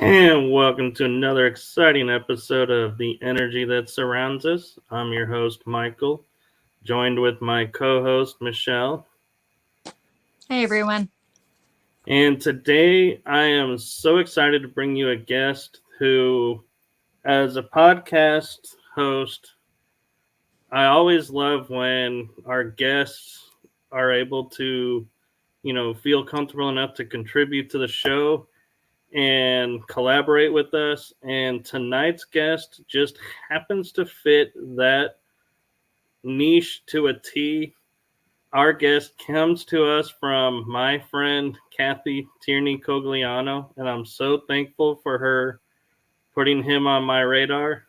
And welcome to another exciting episode of The Energy That Surrounds Us. I'm your host, Michael, joined with my co-host, Michelle. Hey, everyone. And today I am so excited to bring you a guest who, as a podcast host, I always love when our guests are able to, feel comfortable enough to contribute to the show and collaborate with us. And tonight's guest just happens to fit that niche to a T. Our guest comes to us from my friend Kathy Tierney Cogliano, and I'm so thankful for her putting him on my radar.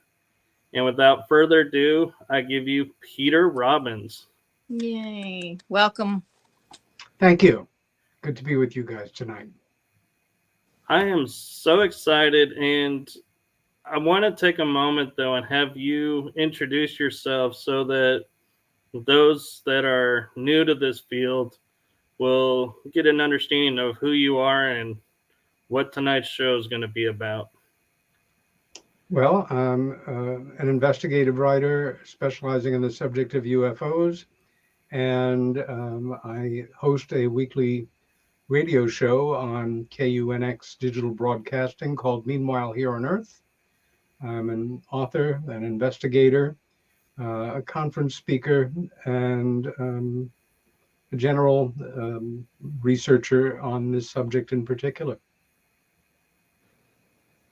And without further ado, I give you Peter Robbins. Yay. Welcome. Thank you. Good to be with you guys tonight. I am so excited, and I want to take a moment, though, and have you introduce yourself so that those that are new to this field will get an understanding of who you are and what tonight's show is going to be about. Well, I'm an investigative writer specializing in the subject of UFOs, and I host a weekly radio show on KUNX digital broadcasting called Meanwhile Here on Earth. I'm an author, an investigator, a conference speaker, and a general researcher on this subject in particular.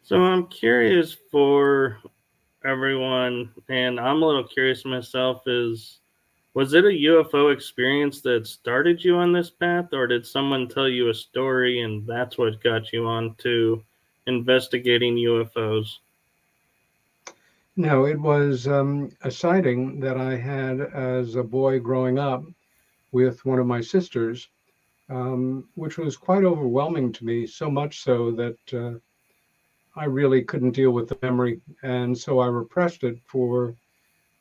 So I'm curious for everyone, and I'm a little curious myself, was it a UFO experience that started you on this path, or did someone tell you a story and that's what got you on to investigating UFOs? No, it was a sighting that I had as a boy growing up with one of my sisters, which was quite overwhelming to me, so much so that I really couldn't deal with the memory. And so I repressed it for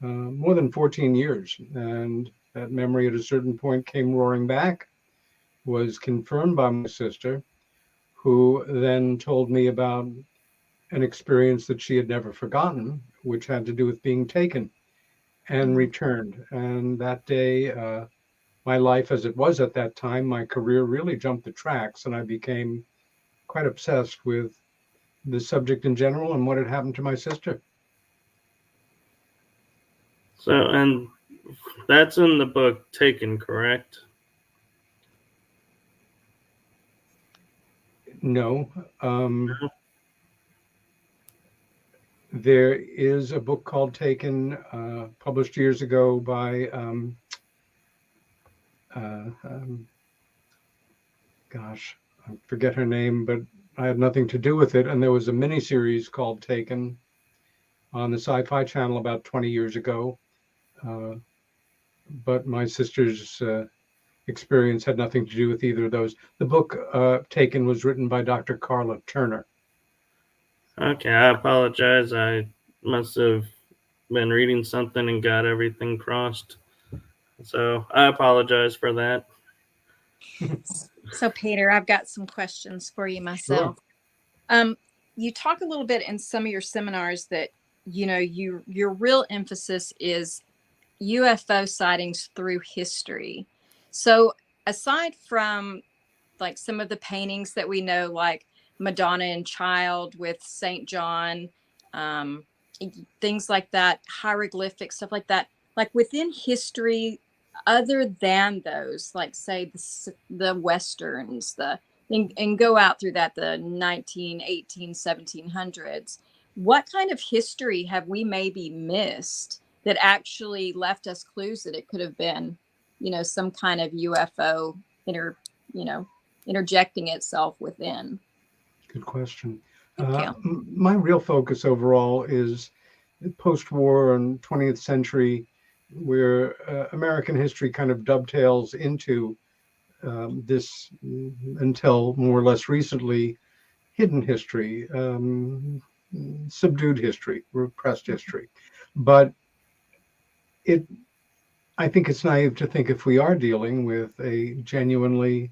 more than 14 years. And that memory at a certain point came roaring back, was confirmed by my sister, who then told me about an experience that she had never forgotten, which had to do with being taken and returned. And that day, my life as it was at that time, my career really jumped the tracks, and I became quite obsessed with the subject in general and what had happened to my sister. So, and that's in the book Taken, correct? No. There is a book called Taken, published years ago by, gosh, I forget her name, but I had nothing to do with it. And there was a miniseries called Taken on the Sci-Fi Channel about 20 years ago. But my sister's experience had nothing to do with either of those. The book Taken was written by Dr. Carla Turner. Okay, I apologize. I must have been reading something and got everything crossed. So I apologize for that. So, Peter, I've got some questions for you myself. Sure. You talk a little bit in some of your seminars that, your real emphasis is UFO sightings through history. So aside from like some of the paintings that we know, like Madonna and Child with St. John, things like that, hieroglyphics, stuff like that, like within history, other than those, like say the Westerns, and go out through that, the 1700s, what kind of history have we maybe missed that actually left us clues that it could have been, some kind of UFO interjecting itself within? Good question. Thank you. My real focus overall is post-war and 20th century, where American history kind of dovetails into this, until more or less recently, hidden history, subdued history, repressed history. But I think it's naive to think if we are dealing with a genuinely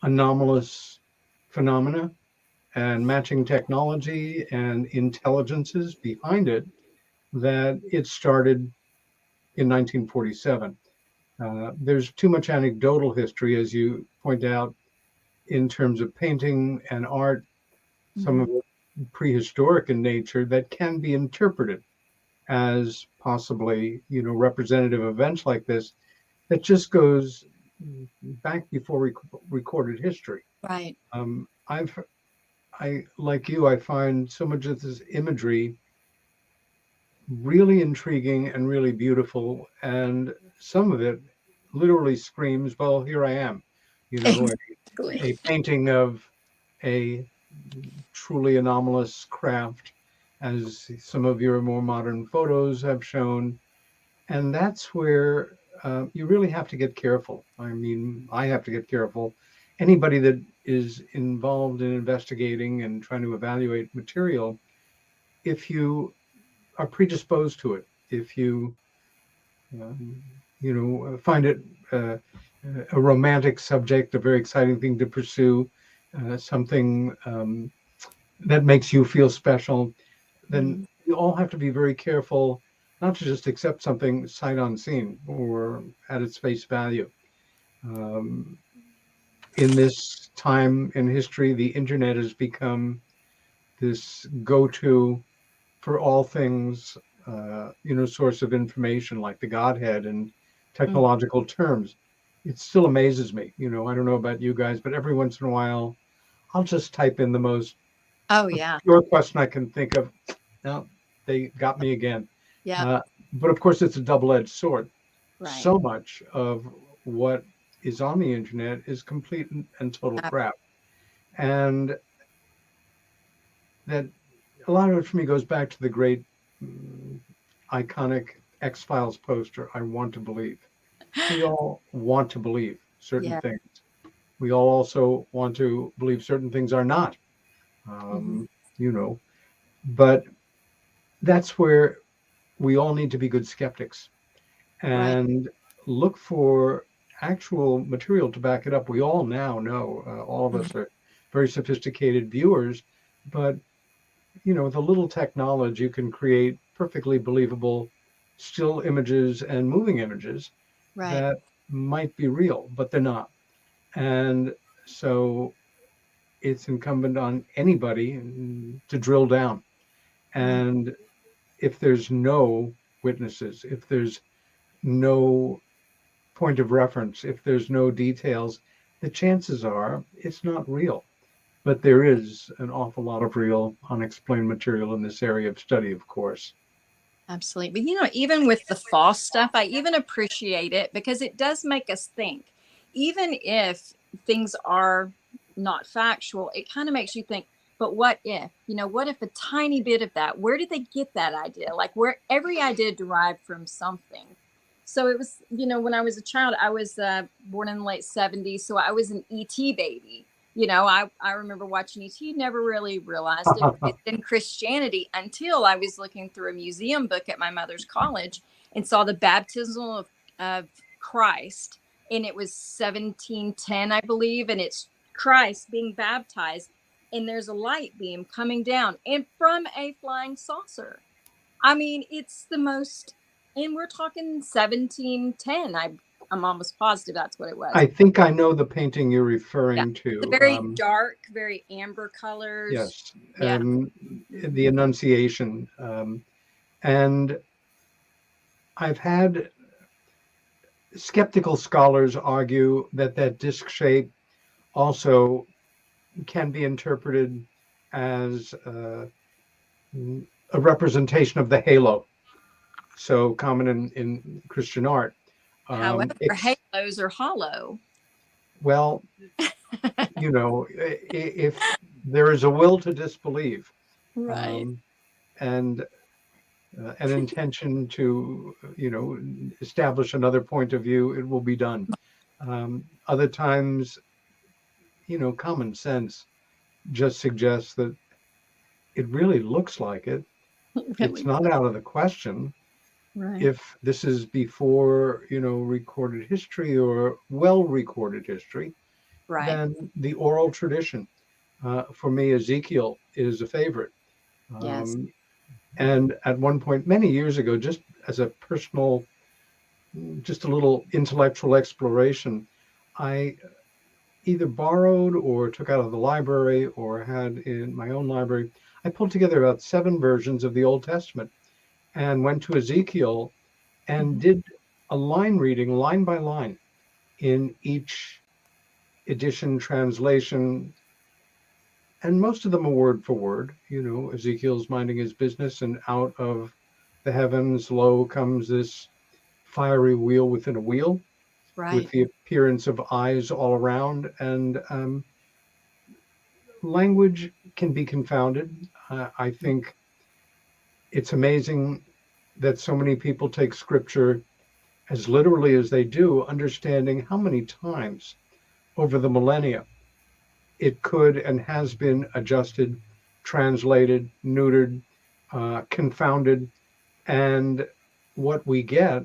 anomalous phenomena, and matching technology and intelligences behind it that it started in 1947. There's too much anecdotal history, as you point out, in terms of painting and art, some of it prehistoric in nature, that can be interpreted as possibly, representative events like this that just goes back before recorded history. Right. I like you, I find so much of this imagery really intriguing and really beautiful, and some of it literally screams, "Well, here I am," Exactly. a painting of a truly anomalous craft, as some of your more modern photos have shown. And that's where you really have to get careful. I mean, I have to get careful. Anybody that is involved in investigating and trying to evaluate material, if you are predisposed to it, if you, find it uh, a romantic subject, a very exciting thing to pursue, something that makes you feel special, then you all have to be very careful not to just accept something sight unseen or at its face value. Um, in this time in history, the internet has become this go-to for all things, source of information like the Godhead in technological terms. It still amazes me. I don't know about you guys, but every once in a while, I'll just type in the most Oh yeah. pure question I can think of. Now, they got me again. Yeah. But of course, it's a double-edged sword. Right. So much of what is on the internet is complete and total crap. And that a lot of it for me goes back to the great iconic X-Files poster, "I want to believe." We all want to believe certain things. We all also want to believe certain things are not. You know, but that's where we all need to be good skeptics and look for actual material to back it up. We all now know, all of us are very sophisticated viewers, but with a little technology, you can create perfectly believable still images and moving images that might be real, but they're not. And so it's incumbent on anybody to drill down. And if there's no witnesses, if there's no point of reference, if there's no details, the chances are it's not real. But there is an awful lot of real unexplained material in this area of study, of course. Absolutely. But even with the false stuff, I even appreciate it because it does make us think. Even if things are not factual, it kind of makes you think, but what if? What if a tiny bit of that, where did they get that idea? Like where every idea derived from something. So it was, when I was a child, I was born in the late 70s. So I was an ET baby. I remember watching ET, never really realized it in Christianity until I was looking through a museum book at my mother's college and saw the baptism of Christ. And it was 1710, I believe. And it's Christ being baptized. And there's a light beam coming down and from a flying saucer. I mean, it's the most, and we're talking 1710. I'm almost positive that's what it was. I think I know the painting you're referring to. The very dark, very amber colors. Yes. The Annunciation. And I've had skeptical scholars argue that disc shape also can be interpreted as a representation of the halo. So common in Christian art. However, halos are hollow. Well, if there is a will to disbelieve, and an intention to, establish another point of view, it will be done. Other times, common sense just suggests that it really looks like it. It's not out of the question. If this is before, recorded history or well-recorded history, then the oral tradition. For me, Ezekiel is a favorite. Yes. And at one point, many years ago, just as a personal, just a little intellectual exploration, I either borrowed or took out of the library or had in my own library. I pulled together about 7 versions of the Old Testament and went to Ezekiel and did a line reading, line by line, in each edition, translation, and most of them are word for word. Ezekiel's minding his business, and out of the heavens, lo, comes this fiery wheel within a wheel with Right. the appearance of eyes all around. And language can be confounded. I think it's amazing that so many people take scripture as literally as they do, understanding how many times over the millennia it could and has been adjusted, translated, neutered, confounded. And what we get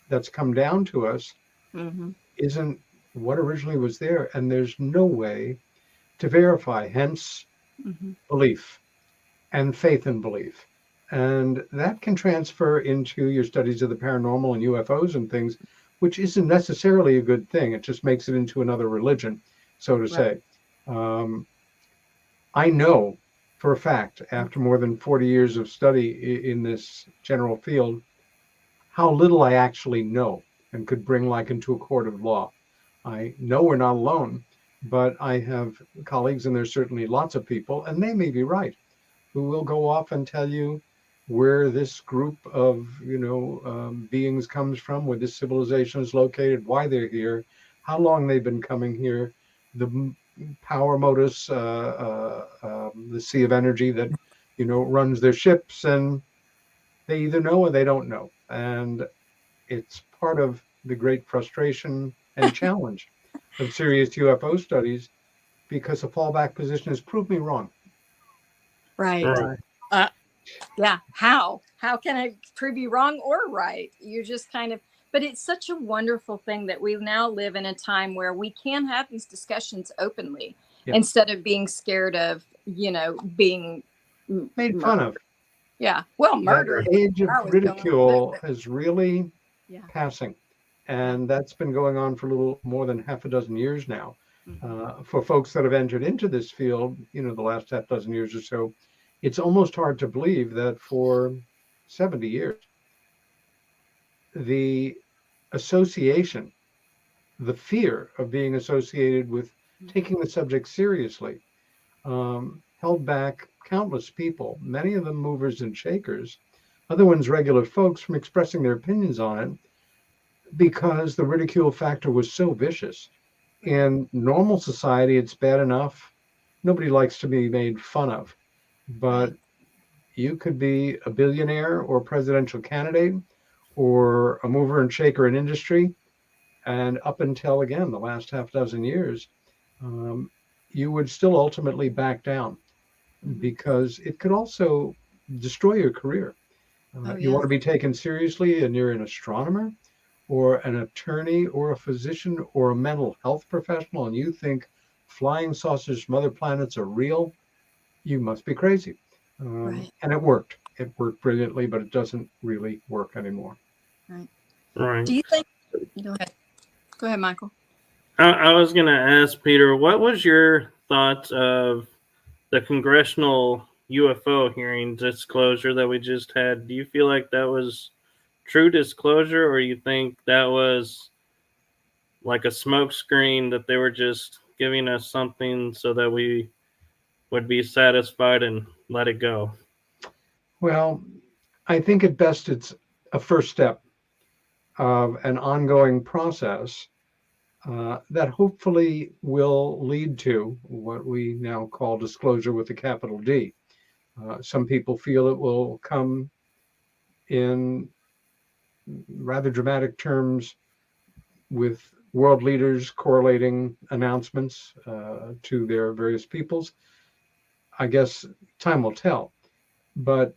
that's come down to us Mm-hmm. isn't what originally was there. And there's no way to verify, hence Mm-hmm. belief and faith in belief. And that can transfer into your studies of the paranormal and UFOs and things, which isn't necessarily a good thing. It just makes it into another religion, so to Right. say. Um, I know for a fact, after more than 40 years of study in this general field, how little I actually know and could bring like into a court of law. I know we're not alone, but I have colleagues, and there's certainly lots of people, and they may be right, who will go off and tell you where this group of beings comes from, where this civilization is located, why they're here, how long they've been coming here, the power modus, the sea of energy that runs their ships, and they either know or they don't know. And it's part of the great frustration and challenge of serious UFO studies, because a fallback position is prove me wrong. Right. Right. Yeah. How can I prove you wrong or right? You're just kind of, but it's such a wonderful thing that we now live in a time where we can have these discussions openly Yeah. instead of being scared of, being Made fun of. Yeah. Well, That murdered. age of I was going with, ridicule is really yeah. passing. And that's been going on for a little more than half a dozen years now. Mm-hmm. For folks that have entered into this field, the last half dozen years or so, it's almost hard to believe that for 70 years, the association, the fear of being associated with taking the subject seriously, held back countless people, many of them movers and shakers, other ones regular folks, from expressing their opinions on it, because the ridicule factor was so vicious. In normal society, it's bad enough. Nobody likes to be made fun of. But Right. you could be a billionaire or presidential candidate or a mover and shaker in industry. And up until, again, the last half dozen years, um, you would still ultimately back down, because it could also destroy your career. Oh, You yeah. want to be taken seriously and you're an astronomer or an attorney or a physician or a mental health professional, and you think flying saucers from other planets are real, you must be crazy. Right. And it worked. It worked brilliantly, but it doesn't really work anymore. Right. Right. Do you think? Go ahead. Go ahead, Michael. I was going to ask Peter, what was your thoughts of the congressional UFO hearing disclosure that we just had? Do you feel like that was true disclosure, or you think that was like a smokescreen that they were just giving us something so that we would be satisfied and let it go? Well, I think at best it's a first step of an ongoing process that hopefully will lead to what we now call disclosure with a capital D. Some people feel it will come in rather dramatic terms, with world leaders correlating announcements to their various peoples. I guess time will tell, but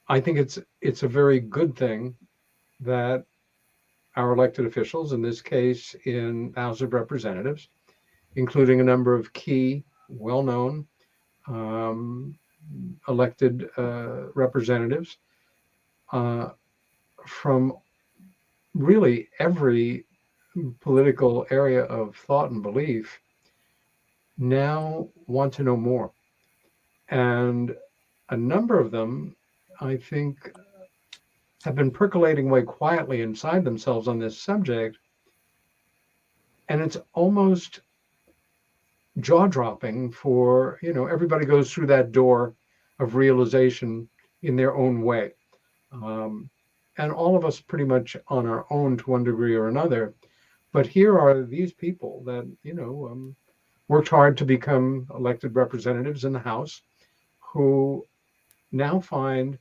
I think it's a very good thing that our elected officials, in this case in the House of Representatives, including a number of key, well-known elected representatives from really every political area of thought and belief now want to know more. And a number of them, I think, have been percolating away quietly inside themselves on this subject. And it's almost jaw-dropping for, everybody goes through that door of realization in their own way. And all of us pretty much on our own to one degree or another. But here are these people that, worked hard to become elected representatives in the House who now find,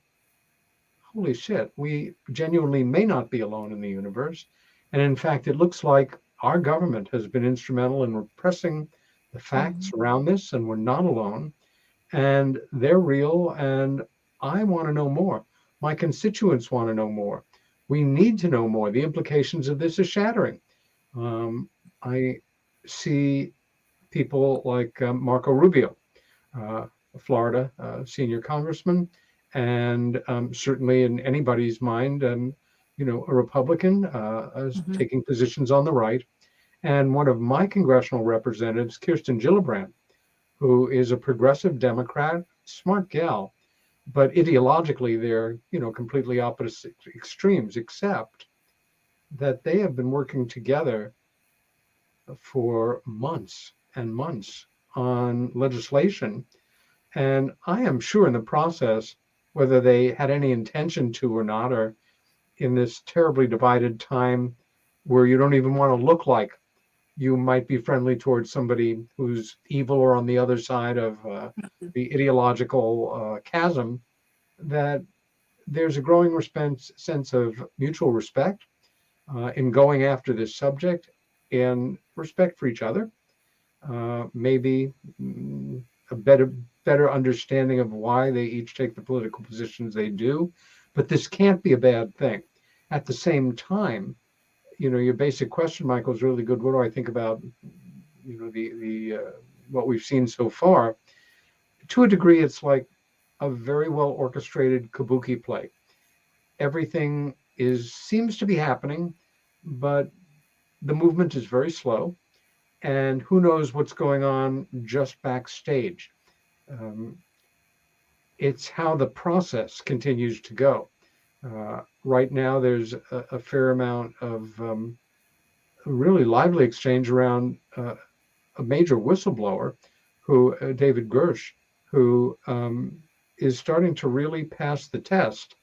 holy shit, we genuinely may not be alone in the universe. And in fact, it looks like our government has been instrumental in repressing the facts around this, and we're not alone. And they're real, and I want to know more. My constituents want to know more. We need to know more. The implications of this are shattering. I see people like Marco Rubio, Florida senior congressman, and certainly in anybody's mind, a Republican taking positions on the right. And one of my congressional representatives, Kirsten Gillibrand, who is a progressive Democrat, smart gal, but ideologically they're, completely opposite extremes, except that they have been working together for months and months on legislation. And I am sure in the process, whether they had any intention to or not, or in this terribly divided time where you don't even want to look like you might be friendly towards somebody who's evil or on the other side of the ideological chasm, that there's a growing sense of mutual respect in going after this subject, and respect for each other, maybe a better understanding of why they each take the political positions they do. But this can't be a bad thing. At the same time, your basic question, Michael, is really good. What do I think about, the what we've seen so far? To a degree, it's like a very well orchestrated kabuki play. Everything seems to be happening, but the movement is very slow, and who knows what's going on just backstage. It's how the process continues to go. Right now, there's a fair amount of really lively exchange around a major whistleblower, who David Gersh, who is starting to really pass the test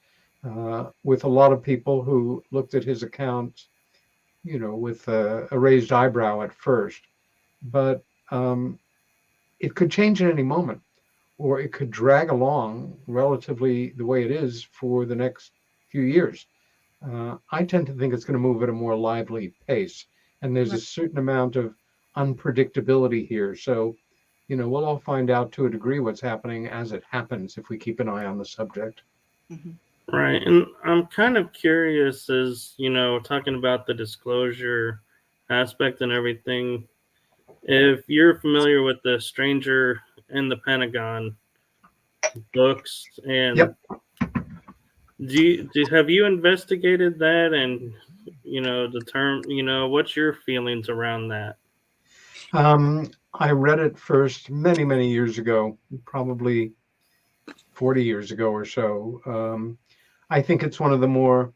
with a lot of people who looked at his account, with a raised eyebrow at first. But it could change at any moment, or it could drag along relatively the way it is for the next few years. I tend to think it's going to move at a more lively pace, and there's a certain amount of unpredictability here. So, we'll all find out to a degree what's happening as it happens if we keep an eye on the subject. Right. And I'm kind of curious, as, talking about the disclosure aspect and everything, if you're familiar with the Stranger in the Pentagon books, and Yep. have you investigated that, and the term, what's your feelings around that? I read it first many years ago, probably 40 years ago or so. I think it's one of the more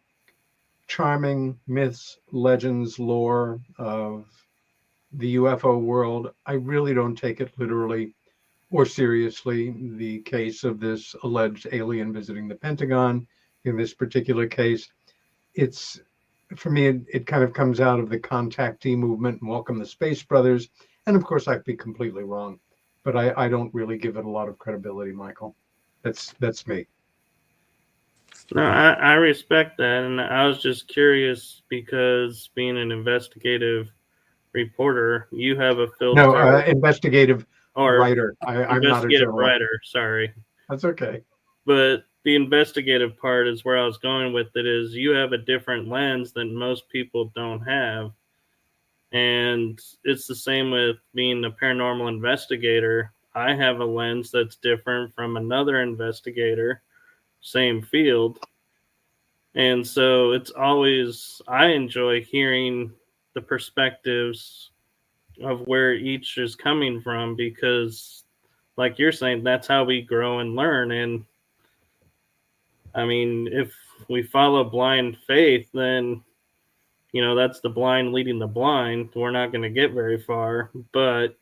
charming myths, legends, lore of the UFO world. I really don't take it literally or seriously. The case of this alleged alien visiting the Pentagon, in this particular case, it's, for me, it kind of comes out of the contactee movement and Welcome the Space Brothers. And of course, I'd be completely wrong, but I don't really give it a lot of credibility, Michael. That's me. No, I respect that, and I was just curious because, being an investigative reporter, you have a filter. No, investigative or writer. I'm not a investigative journalist. writer. Sorry, That's okay. but the investigative part is where I was going with it. Is you have a different lens that most people don't have, and it's the same with being a paranormal investigator. I have a lens that's different from another investigator, same field. And so it's always, I enjoy hearing the perspectives of where each is coming from, because, like you're saying, that's how we grow and learn. And I mean, if we follow blind faith, then, that's the blind leading the blind. We're not going to get very far. But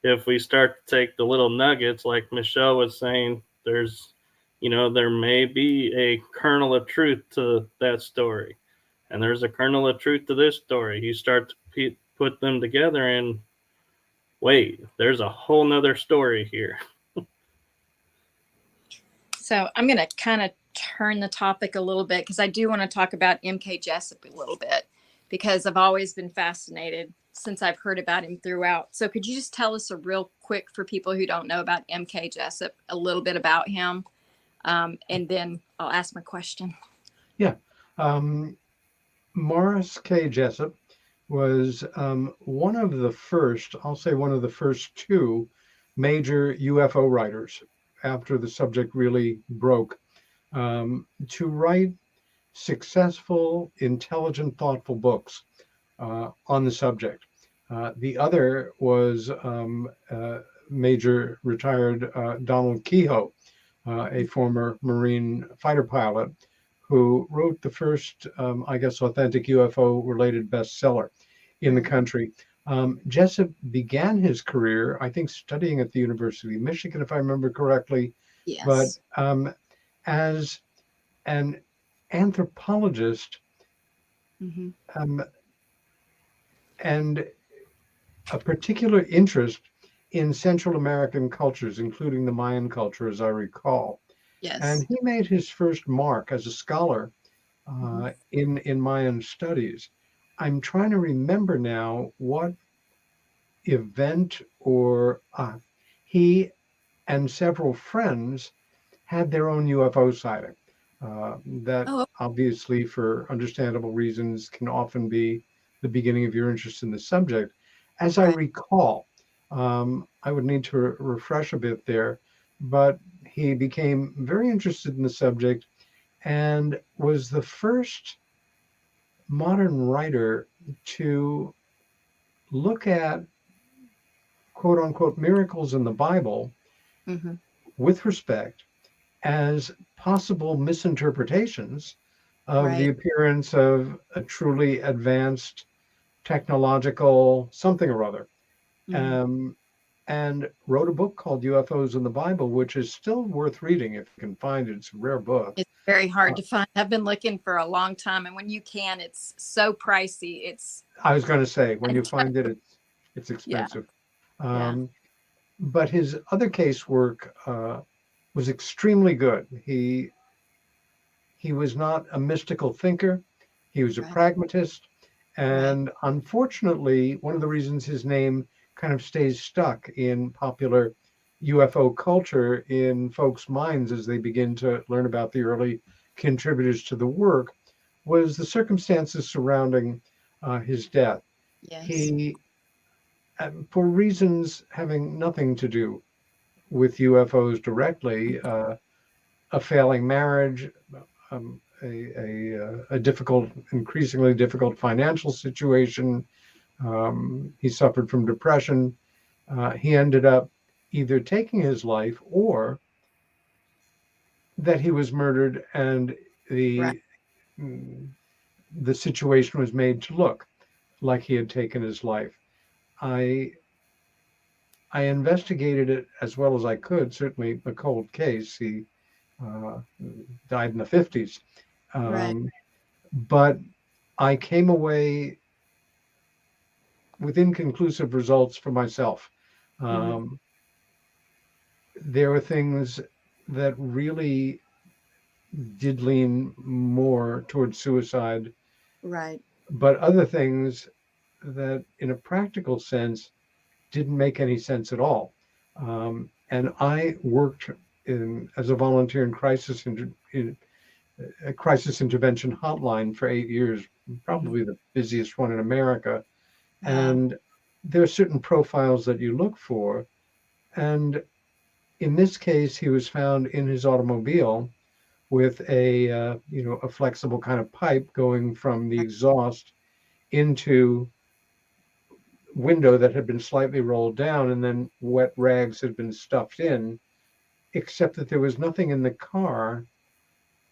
if we start to take the little nuggets, like Michelle was saying, there may be a kernel of truth to that story. And there's a kernel of truth to this story. You start to put them together and wait, there's a whole nother story here. So I'm going to kind of turn the topic a little bit, because I do want to talk about M.K. Jessup a little bit, because I've always been fascinated since I've heard about him throughout. So could you just tell us a real quick, for people who don't know about M.K. Jessup, a little bit about him? And then I'll ask my question. Yeah. Morris K. Jessup was one of the first, I'll say one of the first two major UFO writers after the subject really broke, to write successful, intelligent, thoughtful books on the subject. The other was Major retired Donald Kehoe, a former Marine fighter pilot, who wrote the first, authentic UFO-related bestseller in the country. Jessup began his career, I think, studying at the University of Michigan, if I remember correctly. Yes. But as an anthropologist, and a particular interest in Central American cultures, including the Mayan culture, as I recall. Yes. And he made his first mark as a scholar in Mayan studies. I'm trying to remember now what event or he and several friends had their own UFO sighting. That obviously, for understandable reasons, can often be the beginning of your interest in the subject. As I recall, I would need to refresh a bit there, but he became very interested in the subject and was the first modern writer to look at quote unquote miracles in the Bible with respect as possible misinterpretations of the appearance of a truly advanced technological something or other. And wrote a book called UFOs in the Bible, which is still worth reading if you can find it. It's a rare book. It's very hard to find. I've been looking for a long time, and when you can, it's so pricey. I was going to say, when you find it, it's expensive. But his other casework was extremely good. He was not a mystical thinker. He was a pragmatist. And unfortunately, one of the reasons his name kind of stays stuck in popular UFO culture in folks' minds as they begin to learn about the early contributors to the work was the circumstances surrounding his death. Yes. He, for reasons having nothing to do with UFOs directly, a failing marriage, a difficult, increasingly difficult financial situation. He suffered from depression. He ended up either taking his life or that he was murdered, and the situation was made to look like he had taken his life. I investigated it as well as I could. Certainly a cold case. He died in the 50s. But I came away with inconclusive results for myself. There were things that really did lean more towards suicide. But other things that, in a practical sense, didn't make any sense at all. And I worked as a volunteer in a crisis intervention hotline for 8 years, probably the busiest one in America. And there are certain profiles that you look for And in this case, he was found in his automobile with a flexible kind of pipe going from the exhaust into window that had been slightly rolled down, and then wet rags had been stuffed in, except that there was nothing in the car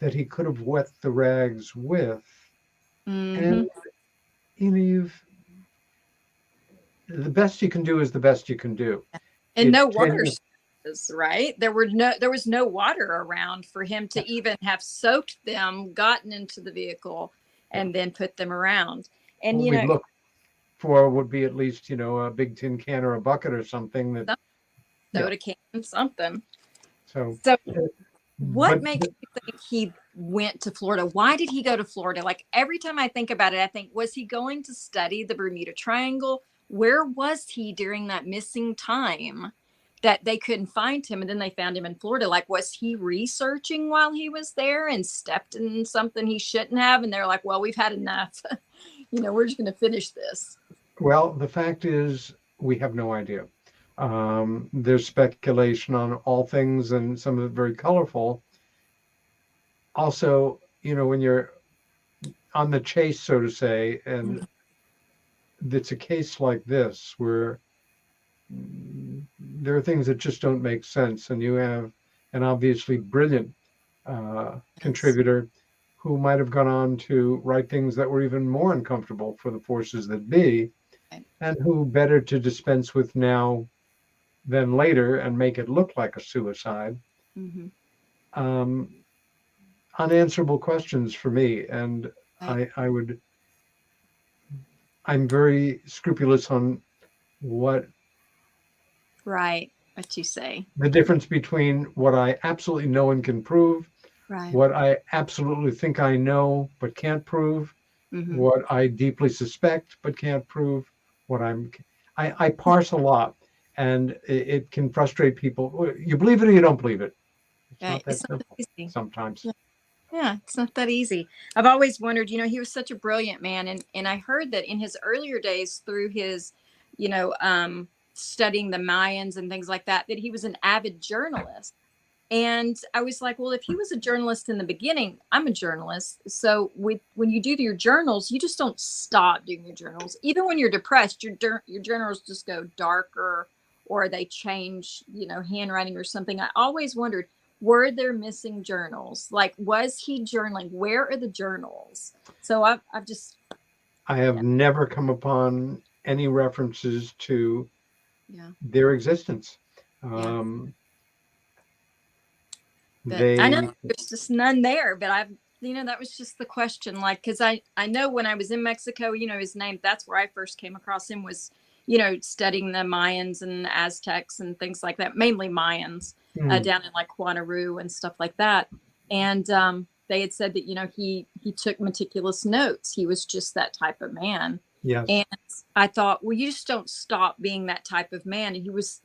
that he could have wet the rags with. Mm-hmm. And the best you can do is the best you can do. And no It water tends- sources, right? There was no water around for him to even have soaked them, gotten into the vehicle, and then put them around. And what we'd look for would be at least a big tin can or a bucket or something that soda can, something. so So but what makes you think he went to Florida? Why did he go to Florida? Like every time I think about it, I think, was he going to study the Bermuda Triangle? Where was he during that missing time that they couldn't find him? And then they found him in Florida. Like, was he researching while he was there and stepped in something he shouldn't have? And they're like, well, we've had enough. We're just going to finish this. well, the fact is we have no idea. There's speculation on all things, and some of it very colorful. Also, when you're on the chase, so to say, and it's a case like this where there are things that just don't make sense, and you have an obviously brilliant contributor who might have gone on to write things that were even more uncomfortable for the forces that be, and who better to dispense with now than later and make it look like a suicide. Unanswerable questions for me, and I'm very scrupulous on what you say. The difference between what I absolutely know and can prove, what I absolutely think I know but can't prove, what I deeply suspect but can't prove, I parse a lot, and it can frustrate people. You believe it or you don't believe it. It's not that simple sometimes. Yeah, it's not that easy. I've always wondered, he was such a brilliant man. And I heard that in his earlier days through his, studying the Mayans and things like that, that he was an avid journalist. And I was like, well, if he was a journalist in the beginning, I'm a journalist. So when you do your journals, you just don't stop doing your journals. Even when you're depressed, your journals just go darker, or they change, handwriting or something. I always wondered, were there missing journals? Like, was he journaling? Where are the journals? So I have never come upon any references to their existence. I know there's just none there, but that was just the question. Like, because I know when I was in Mexico, his name, that's where I first came across him, was, studying the Mayans and Aztecs and things like that, mainly Mayans down in like Quanaroo and stuff like that. And they had said that, he took meticulous notes. He was just that type of man. Yes. And I thought, well, you just don't stop being that type of man. And he was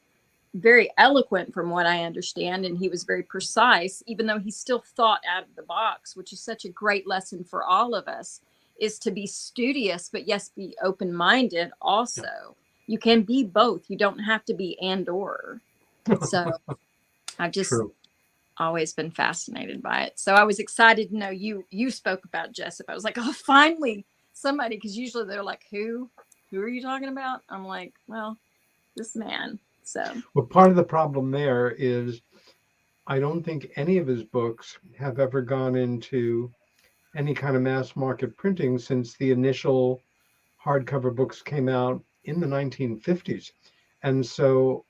very eloquent from what I understand. And he was very precise, even though he still thought out of the box, which is such a great lesson for all of us, is to be studious, but yes, be open-minded also. Yeah. You can be both. You don't have to be and or. So I've just always been fascinated by it. So I was excited to know you spoke about Jessup. I was like, oh, finally somebody, because usually they're like, who are you talking about? I'm like, well, this man. So, well, part of the problem there is I don't think any of his books have ever gone into any kind of mass market printing since the initial hardcover books came out in the 1950s. And so,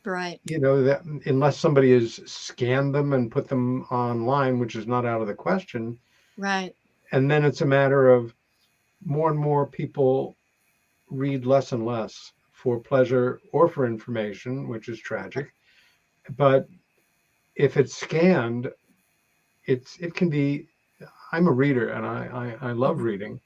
that unless somebody has scanned them and put them online, which is not out of the question. Right. And then it's a matter of more and more people read less and less for pleasure or for information, which is tragic. But if it's scanned, it can be. I'm a reader and I love reading,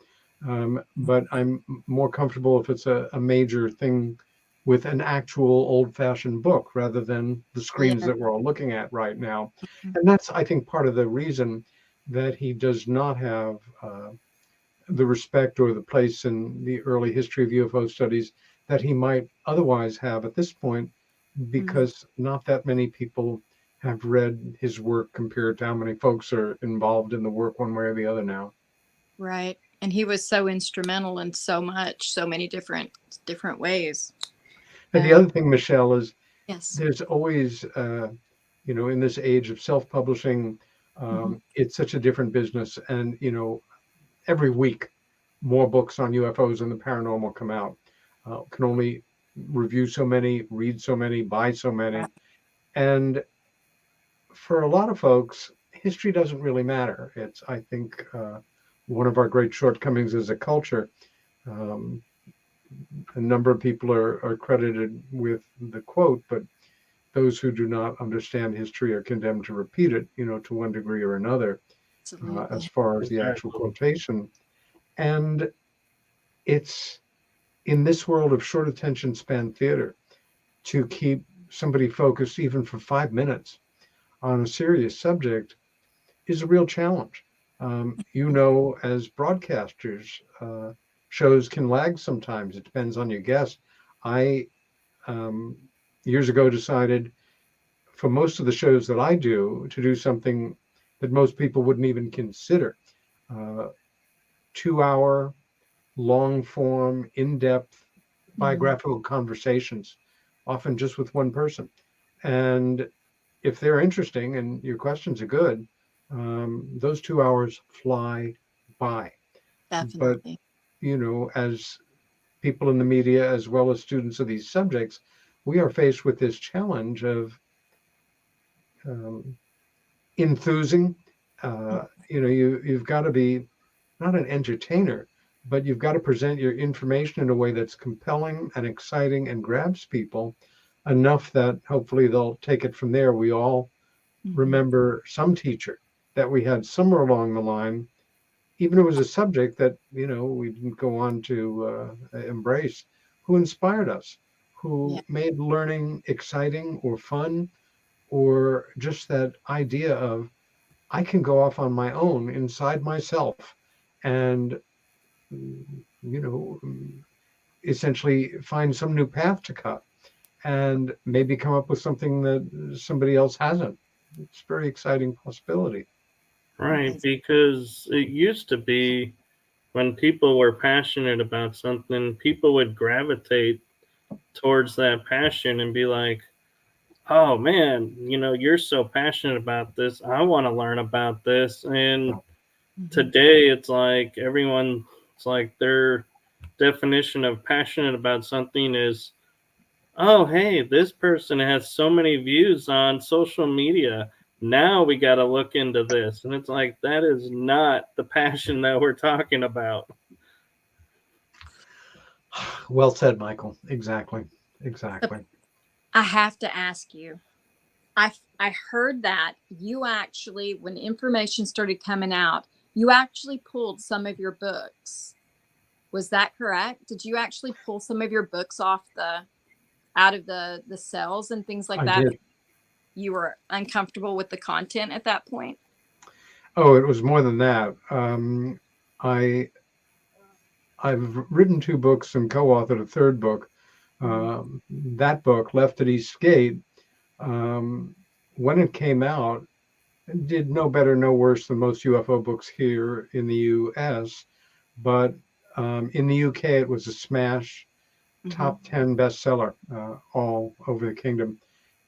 but I'm more comfortable if it's a major thing with an actual old-fashioned book rather than the screens that we're all looking at right now. And that's, I think, part of the reason that he does not have the respect or the place in the early history of UFO studies that he might otherwise have at this point, because not that many people have read his work compared to how many folks are involved in the work one way or the other now. Right. And he was so instrumental in so many different ways. And the other thing, Michelle, is Yes. there's always, in this age of self-publishing, it's such a different business. And, every week, more books on UFOs and the paranormal come out. Can only review so many, read so many, buy so many. And for a lot of folks, history doesn't really matter. It's, I think, one of our great shortcomings as a culture. A number of people are credited with the quote, but those who do not understand history are condemned to repeat it, to one degree or another, as far as the actual quotation. And it's in this world of short attention span theater to keep somebody focused even for 5 minutes on a serious subject is a real challenge. As broadcasters, shows can lag sometimes. It depends on your guest. I years ago decided for most of the shows that I do to do something that most people wouldn't even consider. 2-hour, long form, in-depth biographical conversations, often just with one person. And if they're interesting and your questions are good, those 2 hours fly by. Definitely. But, as people in the media, as well as students of these subjects, we are faced with this challenge of enthusing. You've got to be not an entertainer, but you've got to present your information in a way that's compelling and exciting and grabs people enough that hopefully they'll take it from there. We all remember some teacher that we had somewhere along the line, even if it was a subject that, we didn't go on to embrace, who inspired us, who made learning exciting or fun, or just that idea of, I can go off on my own inside myself and, essentially find some new path to cut and maybe come up with something that somebody else hasn't. It's a very exciting possibility. Right, because it used to be when people were passionate about something, people would gravitate towards that passion and be like, oh man, you're so passionate about this. I want to learn about this. And today it's like it's like their definition of passionate about something is, oh, hey, this person has so many views on social media. Now we got to look into this. And it's like, that is not the passion that we're talking about. Well said, Michael. Exactly. I have to ask you, I heard that you actually, when information started coming out, you actually pulled some of your books. Was that correct? Did you actually pull some of your books out of the cells and things like I that? did. You were uncomfortable with the content at that point? Oh, it was more than that. I've written 2 books and co-authored a 3rd book. That book, Left at East Gate, when it came out, it did no better, no worse than most UFO books here in the US. But in the UK, it was a smash, top 10 bestseller all over the kingdom.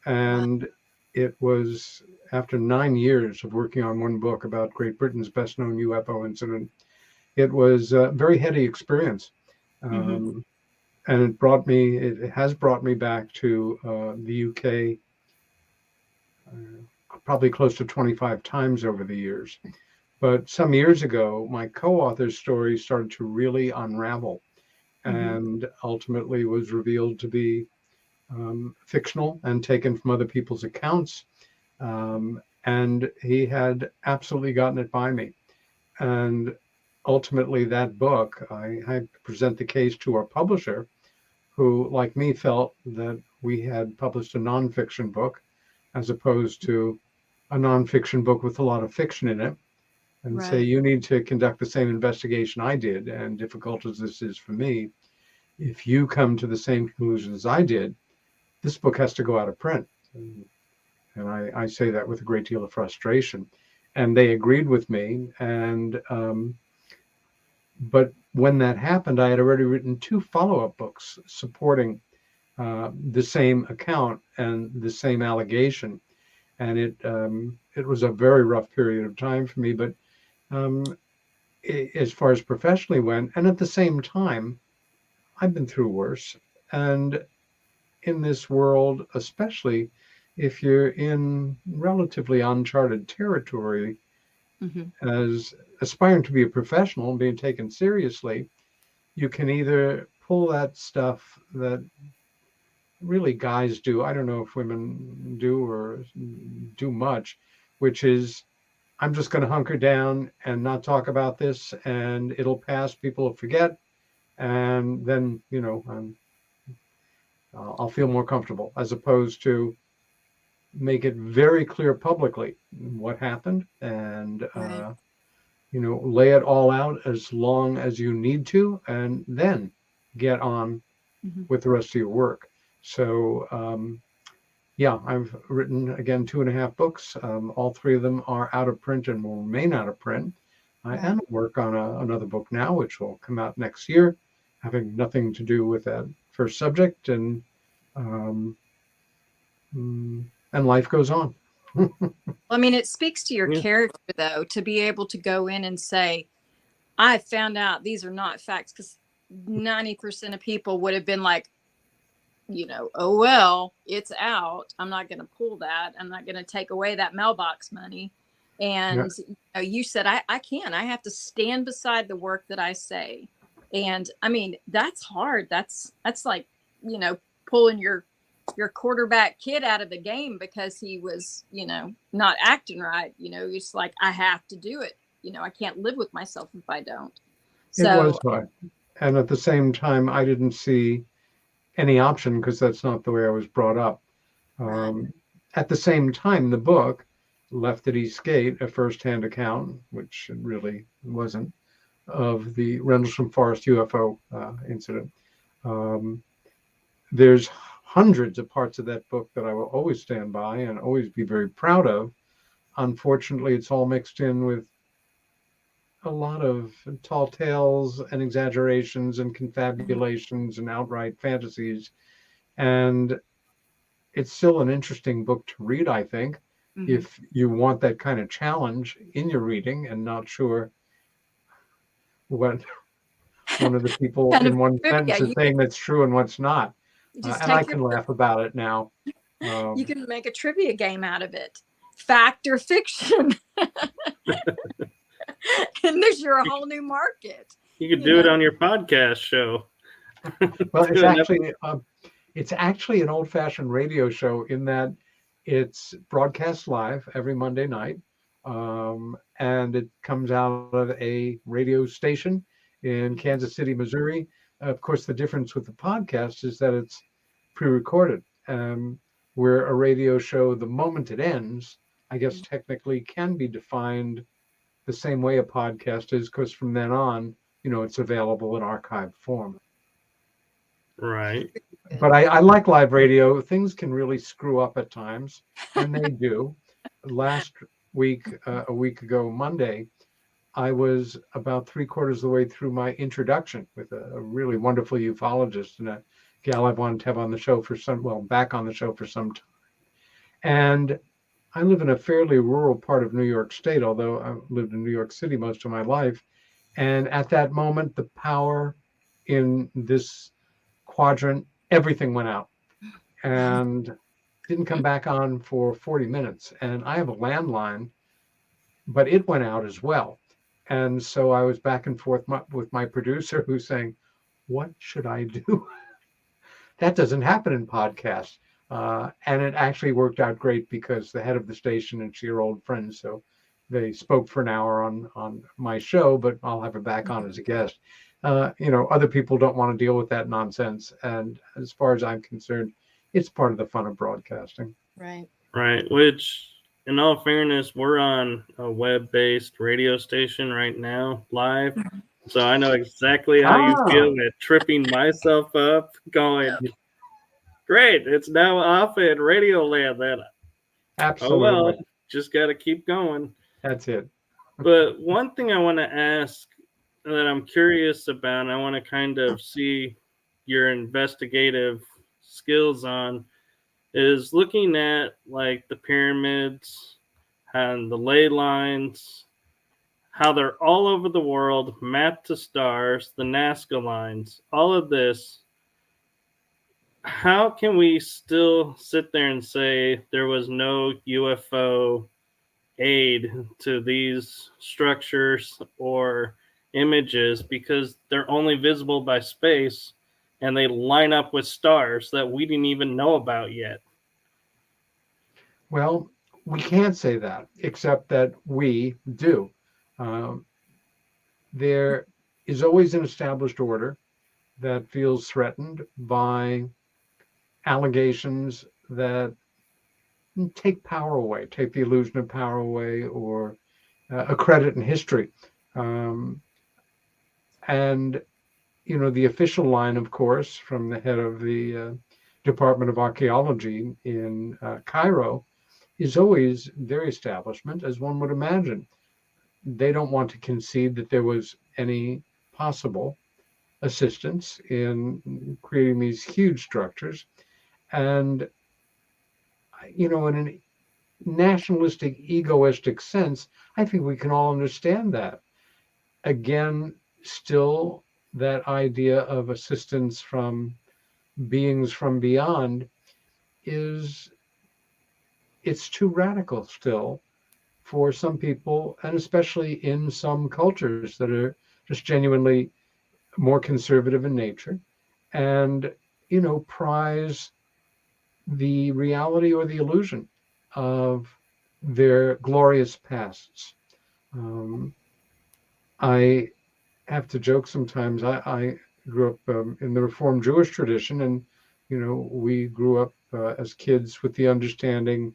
And it was after 9 years of working on one book about Great Britain's best known UFO incident. It was a very heady experience. And it has brought me back to the UK probably close to 25 times over the years. But some years ago, my co-author's story started to really unravel and ultimately was revealed to be fictional and taken from other people's accounts. And he had absolutely gotten it by me. And ultimately, that book, I present the case to our publisher, who, like me, felt that we had published a nonfiction book as opposed to a nonfiction book with a lot of fiction in it, and say, you need to conduct the same investigation I did, and difficult as this is for me, if you come to the same conclusion as I did, this book has to go out of print. And I say that with a great deal of frustration. And they agreed with me. And but when that happened, I had already written 2 follow-up books supporting the same account and the same allegation. And it was a very rough period of time for me. But as far as professionally went, and at the same time, I've been through worse. And in this world, especially if you're in relatively uncharted territory, as aspiring to be a professional and being taken seriously, you can either pull that stuff that really guys do. I don't know if women do or do much, which is, I'm just going to hunker down and not talk about this, and it'll pass. People will forget, and then I'll feel more comfortable, as opposed to make it very clear publicly what happened, and Right. lay it all out as long as you need to, and then get on with the rest of your work. So yeah, I've written, again, 2.5 books. All 3 of them are out of print and will remain out of print. I am at work on another book now, which will come out next year, having nothing to do with that first subject, and life goes on. I mean, it speaks to your Yeah. character, though, to be able to go in and say, I found out these are not facts, because 90% of people would have been like, oh, well, it's out. I'm not going to pull that. I'm not going to take away that mailbox money. And you said, I have to stand beside the work that I say. And I mean, that's hard. That's like, pulling your quarterback kid out of the game because he was, not acting right. It's like, I have to do it. I can't live with myself if I don't. It was hard. And at the same time, I didn't see any option, because that's not the way I was brought up. At the same time, the book, Left at Eastgate, a first-hand account, which it really wasn't, of the Rendlesham Forest UFO incident. There's hundreds of parts of that book that I will always stand by and always be very proud of. Unfortunately, it's all mixed in with a lot of tall tales and exaggerations and confabulations and outright fantasies. And it's still an interesting book to read, I think, if you want that kind of challenge in your reading and not sure what one of the people in one sentence is saying that's true and what's not. And I can laugh about it now. You can make a trivia game out of it. Fact or fiction. And there's your whole new market. You could do it on your podcast show. Well, it's actually an old-fashioned radio show, in that it's broadcast live every Monday night, and it comes out of a radio station in Kansas City, Missouri. Of course, the difference with the podcast is that it's pre-recorded. Where a radio show, the moment it ends, I guess technically can be defined the same way a podcast is, because from then on, it's available in archived form. Right. But I like live radio. Things can really screw up at times, and they do. Last week, a week ago, Monday, I was about 3/4 of the way through my introduction with a really wonderful ufologist and a gal I've wanted to have on the show back on the show for some time. And I live in a fairly rural part of New York State, although I've lived in New York City most of my life. And at that moment, the power in this quadrant, everything went out and didn't come back on for 40 minutes. And I have a landline, but it went out as well. And so I was back and forth with my producer, who's saying, what should I do? That doesn't happen in podcasts. And it actually worked out great, because the head of the station and she are old friends. So they spoke for an hour on my show, but I'll have her back on as a guest. Other people don't want to deal with that nonsense. And as far as I'm concerned, it's part of the fun of broadcasting. Right. Right. Which, in all fairness, we're on a web-based radio station right now, live. So I know exactly how you feel with tripping myself up, going, great, it's now off in Radioland. Then, oh well, Absolutely. just got to keep going. That's it. But one thing I want to ask that I'm curious about, I want to kind of see your investigative skills on, is looking at like the pyramids and the ley lines, how they're all over the world, mapped to stars, the Nazca lines, all of this. How can we still sit there and say there was no UFO aid to these structures or images because they're only visible by space and they line up with stars that we didn't even know about yet? Well, we can't say that, except that we do. Um, there is always an established order that feels threatened by allegations that take power away, take the illusion of power away, or a credit in history. Um, and, the official line, of course, from the head of the Department of Archaeology in Cairo is always their establishment, as one would imagine. They don't want to concede that there was any possible assistance in creating these huge structures. And, in a nationalistic, egoistic sense, I think we can all understand that. Again, still, that idea of assistance from beings from beyond it's too radical still for some people, and especially in some cultures that are just genuinely more conservative in nature and, prize the reality or the illusion of their glorious pasts. Um, I have to joke sometimes. I grew up in the Reformed Jewish tradition, and we grew up as kids with the understanding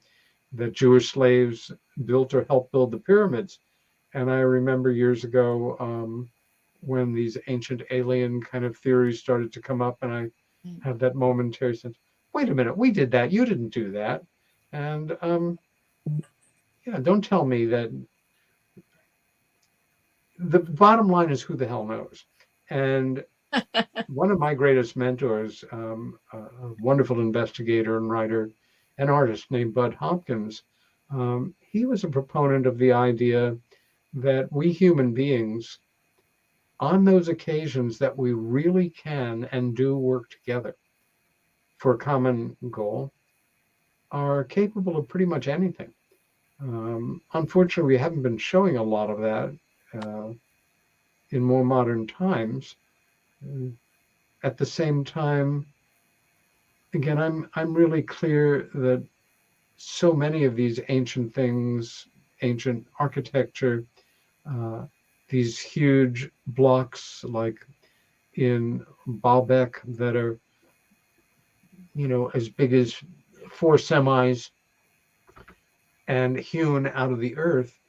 that Jewish slaves built or helped build the pyramids. And I remember years ago when these ancient alien kind of theories started to come up, and I had that momentary sense, wait a minute, we did that, you didn't do that. And don't tell me that. The bottom line is, who the hell knows? And one of my greatest mentors, a wonderful investigator and writer and artist named Bud Hopkins, he was a proponent of the idea that we human beings, on those occasions that we really can and do work together for a common goal, are capable of pretty much anything. Unfortunately, we haven't been showing a lot of that in more modern times. At the same time, again, I'm really clear that so many of these ancient things, ancient architecture, these huge blocks like in Baalbek that are, as big as 4 semis and hewn out of the earth,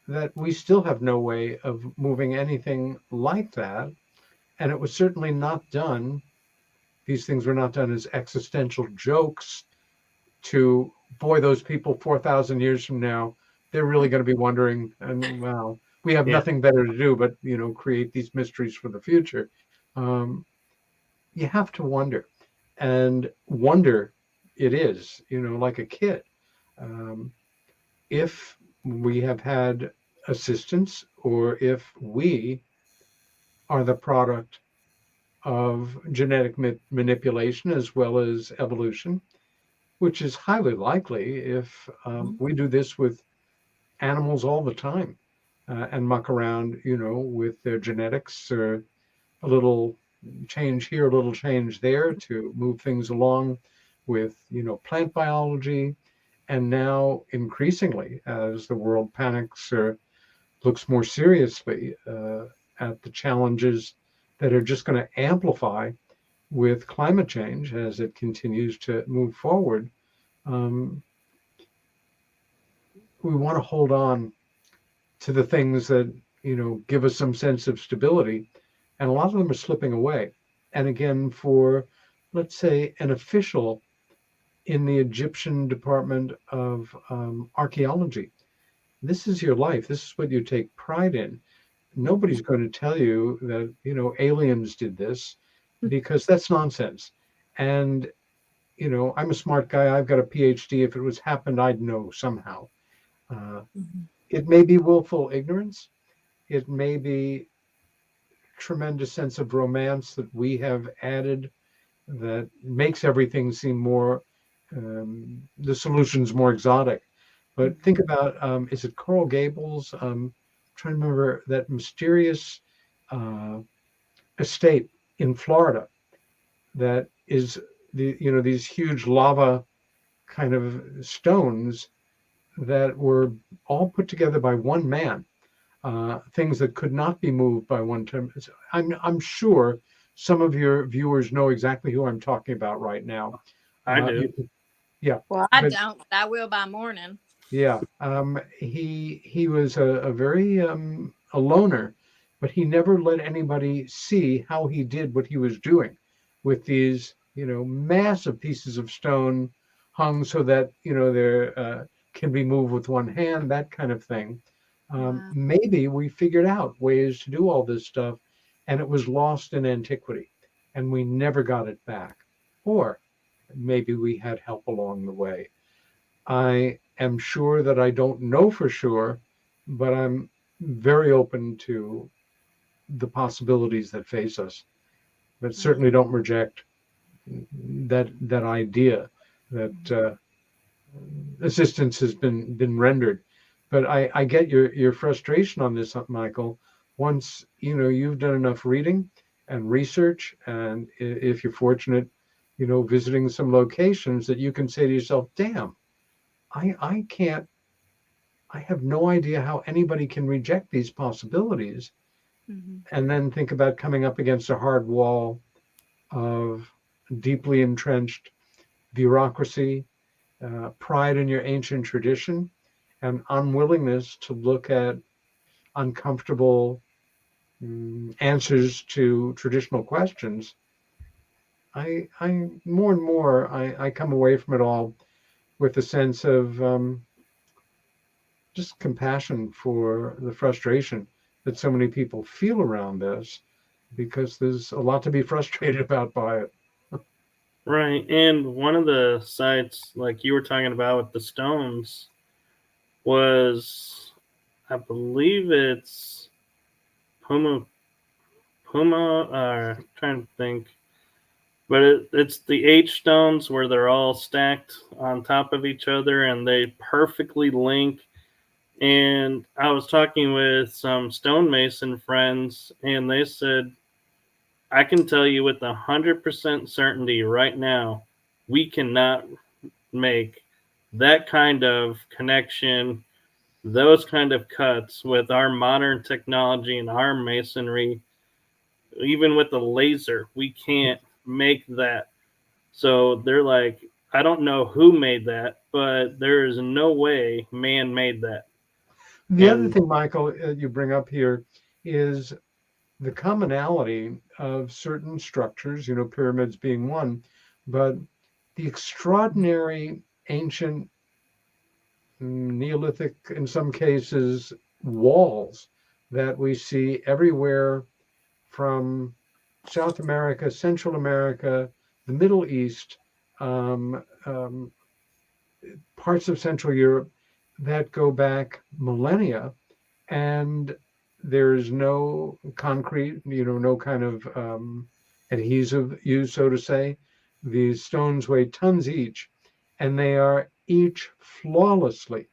that we still have no way of moving anything like that. And it was certainly not done. These things were not done as existential jokes to, boy, those people 4,000 years from now, they're really going to be wondering, and wow, we have nothing better to do but, create these mysteries for the future. You have to wonder, and wonder it is, like a kid. If we have had assistance, or if we are the product of genetic manipulation as well as evolution, which is highly likely if we do this with animals all the time and muck around, with their genetics, or a little change here, a little change there to move things along with, plant biology. And now increasingly, as the world panics or looks more seriously at the challenges that are just going to amplify with climate change as it continues to move forward, we want to hold on to the things that, give us some sense of stability. And a lot of them are slipping away. And again, for, let's say, an official in the Egyptian Department of Archaeology, this is your life. This is what you take pride in. Nobody's going to tell you that, aliens did this, because that's nonsense. And, I'm a smart guy. I've got a PhD. If it was happened, I'd know somehow. It may be willful ignorance. It may be tremendous sense of romance that we have added that makes everything seem more, the solutions more exotic. But think about, is it Coral Gables? Trying to remember that mysterious estate in Florida that is these huge lava kind of stones that were all put together by one man. Things that could not be moved by one time. I'm sure some of your viewers know exactly who I'm talking about right now. I do. Yeah. Well, I don't. I will by morning. Yeah. He was a very a loner, but he never let anybody see how he did what he was doing with these, massive pieces of stone hung so that, they're can be moved with one hand, that kind of thing. Wow. Maybe we figured out ways to do all this stuff and it was lost in antiquity and we never got it back. Or maybe we had help along the way. I am sure that I don't know for sure, but I'm very open to the possibilities that face us. But certainly don't reject that idea that assistance has been rendered. But I get your frustration on this, Michael. Once you've done enough reading and research, and if you're fortunate, visiting some locations, that you can say to yourself, "Damn, I can't. I have no idea how anybody can reject these possibilities." And then think about coming up against a hard wall of deeply entrenched bureaucracy, pride in your ancient tradition, and unwillingness to look at uncomfortable answers to traditional questions. I more and more I come away from it all with a sense of just compassion for the frustration that so many people feel around this, because there's a lot to be frustrated about by it. Right. And one of the sites, like you were talking about with the stones, was, I believe it's trying to think. But it's the H stones where they're all stacked on top of each other and they perfectly link. And I was talking with some stonemason friends, and they said, I can tell you with 100% certainty right now, we cannot make that kind of connection, those kind of cuts with our modern technology and our masonry. Even with the laser, we can't make that. So they're like, I don't know who made that, but there is no way man made that. The other And thing, Michael, you bring up here is the commonality of certain structures, pyramids being one, but the extraordinary ancient Neolithic, in some cases, walls that we see everywhere from South America, Central America, the Middle East, um, um, parts of Central Europe that go back millennia, and there's no concrete, no kind of adhesive used, so to say. These stones weigh tons each, and they are each flawlessly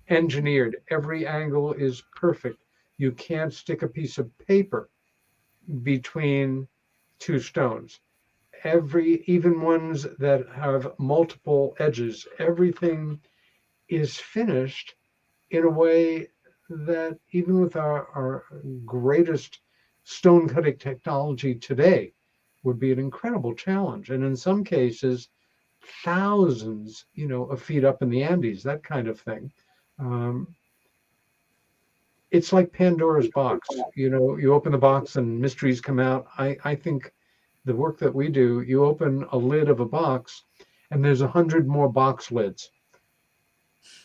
engineered. Every angle is perfect. You can't stick a piece of paper between two stones. Even ones that have multiple edges, everything is finished in a way that even with our greatest stone cutting technology today would be an incredible challenge. And in some cases, thousands, of feet up in the Andes, that kind of thing. Um, it's like Pandora's box. You know, you open the box and mysteries come out. I think the work that we do, you open a lid of a box and there's 100 more box lids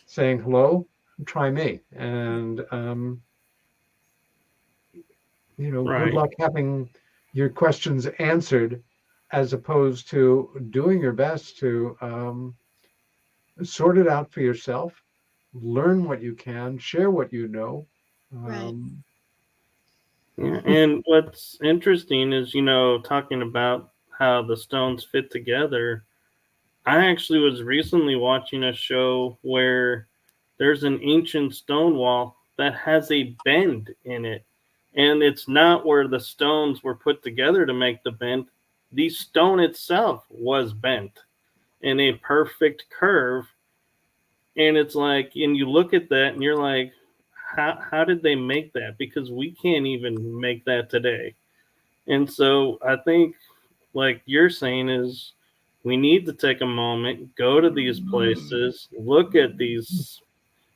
saying, hello, try me. And, you know, good Right. luck having your questions answered as opposed to doing your best to sort it out for yourself, learn what you can, share what you know. Right. Um, Yeah. And what's interesting is, talking about how the stones fit together. I actually was recently watching a show where there's an ancient stone wall that has a bend in it. And it's not where the stones were put together to make the bend. The stone itself was bent in a perfect curve. And it's like, and you look at that and you're like, how did they make that? Because we can't even make that today. And so I think, like you're saying, is we need to take a moment, go to these places, look at these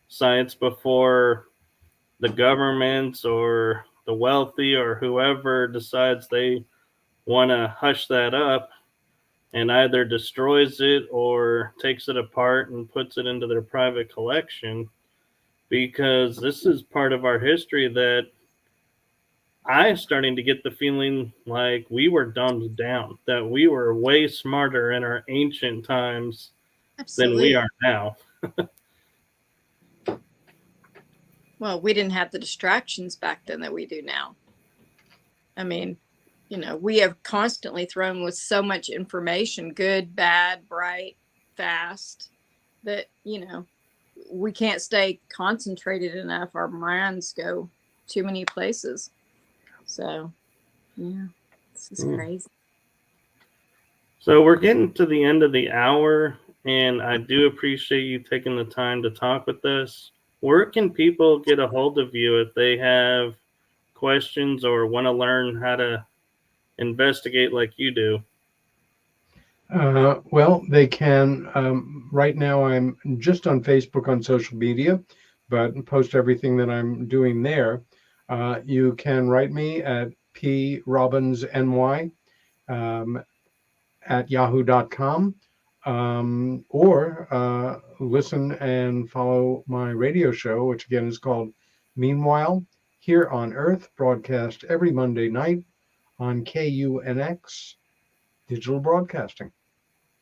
sites before the governments or the wealthy or whoever decides they want to hush that up and either destroys it or takes it apart and puts it into their private collection, because this is part of our history that I'm starting to get the feeling like we were dumbed down, that we were way smarter in our ancient times than we Absolutely. are now. Well, we didn't have the distractions back then that we do now. I mean, we have constantly thrown with so much information, good, bad, bright, fast, that, we can't stay concentrated enough. Our minds go too many places. So, yeah, this is Mm. crazy. So we're getting to the end of the hour, and I do appreciate you taking the time to talk with us. Where can people get a hold of you if they have questions or want to learn how to investigate like you do? well, they can. Right now, I'm just on Facebook on social media, but post everything that I'm doing there. You can write me at probbinsny at yahoo.com, or listen and follow my radio show, which again is called Meanwhile, here on Earth, broadcast every Monday night on KUNX Digital Broadcasting.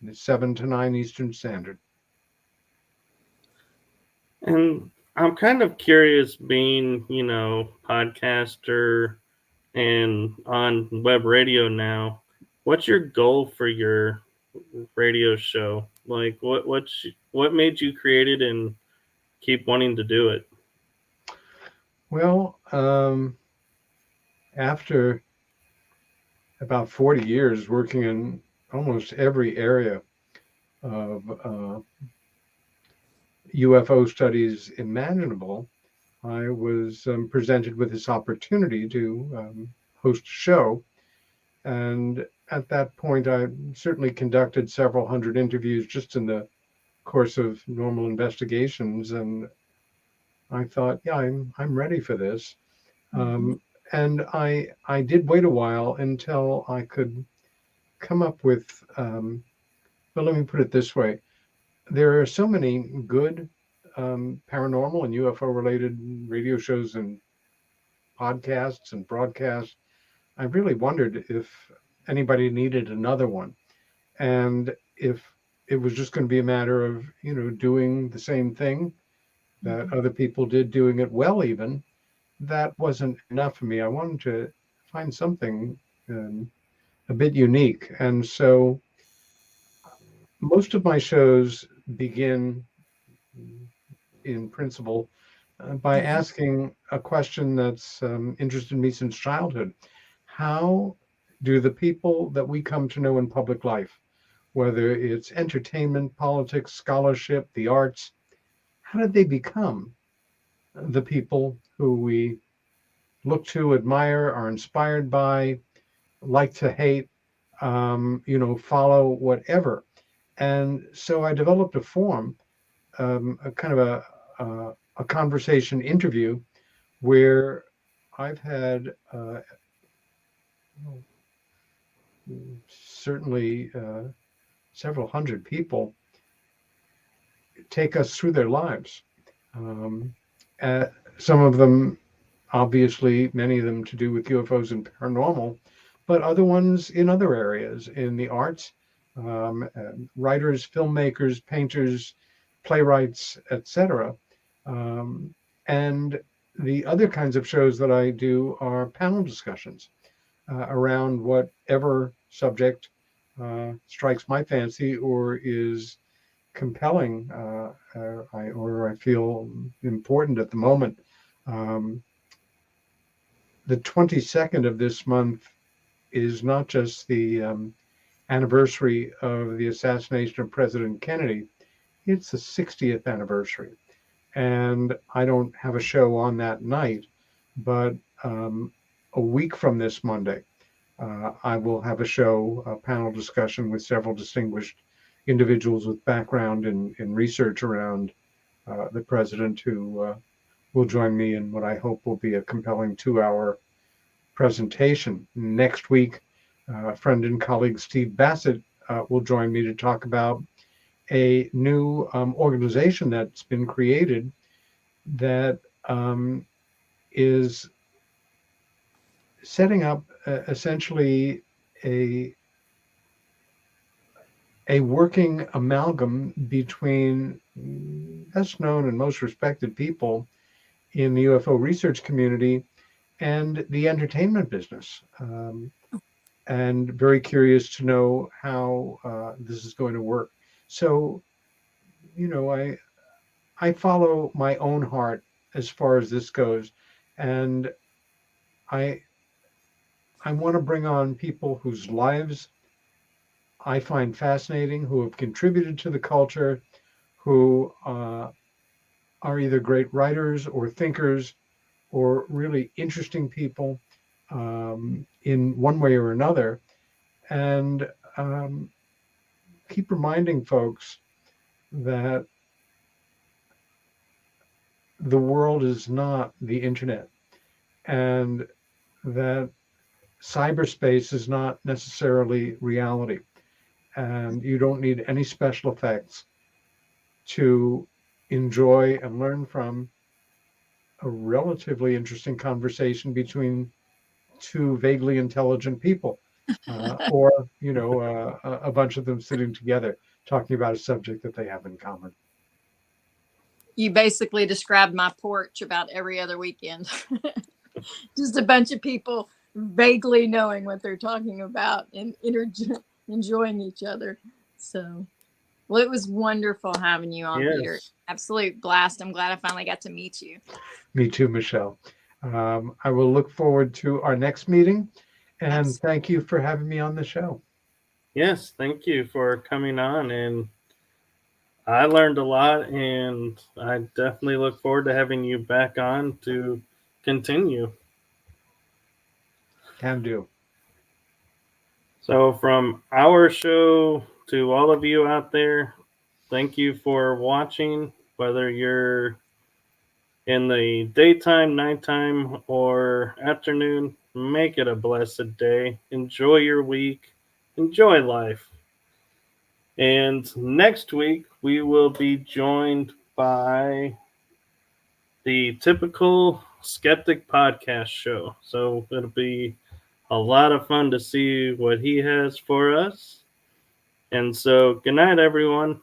It's 7 to 9 Eastern Standard. And I'm kind of curious, being, podcaster and on web radio now, what's your goal for your radio show? Like what made you create it and keep wanting to do it? Well, after about 40 years working in almost every area of UFO studies imaginable, I was presented with this opportunity to host a show. And at that point, I certainly conducted several hundred interviews just in the course of normal investigations. And I thought, yeah, I'm ready for this. Mm-hmm. And I did wait a while until I could come up with, well, let me put it this way. There are so many good paranormal and UFO related radio shows and podcasts and broadcasts. I really wondered if anybody needed another one, and if it was just going to be a matter of, doing the same thing that Mm-hmm. other people did, doing it well, even that wasn't enough for me. I wanted to find something a bit unique. And so most of my shows begin in principle by Mm-hmm. asking a question that's interested me since childhood. How do the people that we come to know in public life, whether it's entertainment, politics, scholarship, the arts, how did they become the people who we look to, admire, are inspired by, like to hate, follow whatever? And so I developed a form, a kind of a conversation interview where I've had certainly several hundred people take us through their lives. Some of them, obviously, many of them to do with UFOs and paranormal, but other ones in other areas, in the arts, writers, filmmakers, painters, playwrights, etc. And the other kinds of shows that I do are panel discussions around whatever subject strikes my fancy or is compelling, or I feel important at the moment. The 22nd of this month is not just the anniversary of the assassination of President Kennedy, it's the 60th anniversary. And I don't have a show on that night, but a week from this Monday, I will have a show, a panel discussion with several distinguished individuals with background in research around the president, who will join me in what I hope will be a compelling 2-hour presentation. Next week, friend and colleague Steve Bassett will join me to talk about a new organization that's been created that is setting up essentially a working amalgam between best known and most respected people in the UFO research community and the entertainment business. And very curious to know how this is going to work. So, I follow my own heart as far as this goes, and I want to bring on people whose lives I find fascinating, who have contributed to the culture, who are either great writers or thinkers or really interesting people in one way or another, and keep reminding folks that the world is not the internet, and that cyberspace is not necessarily reality, and you don't need any special effects to enjoy and learn from a relatively interesting conversation between two vaguely intelligent people, or a bunch of them sitting together talking about a subject that they have in common. You basically described my porch about every other weekend. Just a bunch of people vaguely knowing what they're talking about and enjoying each other. So, well, it was wonderful having you on, yes. Peter. Absolute blast. I'm glad I finally got to meet you. Me too, Michelle. I will look forward to our next meeting, and Absolutely. Thank you for having me on the show. Yes, thank you for coming on, and I learned a lot, and I definitely look forward to having you back on to continue. Can do. So from our show to all of you out there, thank you for watching, whether you're in the daytime, nighttime, or afternoon. Make it a blessed day. Enjoy your week. Enjoy life. And next week, we will be joined by the Typical Skeptic podcast show. So it'll be a lot of fun to see what he has for us. And so, good night, everyone.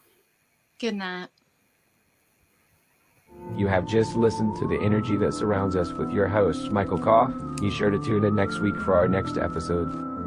Good night. You have just listened to the energy that surrounds us with your host, Michael Koff. Be sure to tune in next week for our next episode.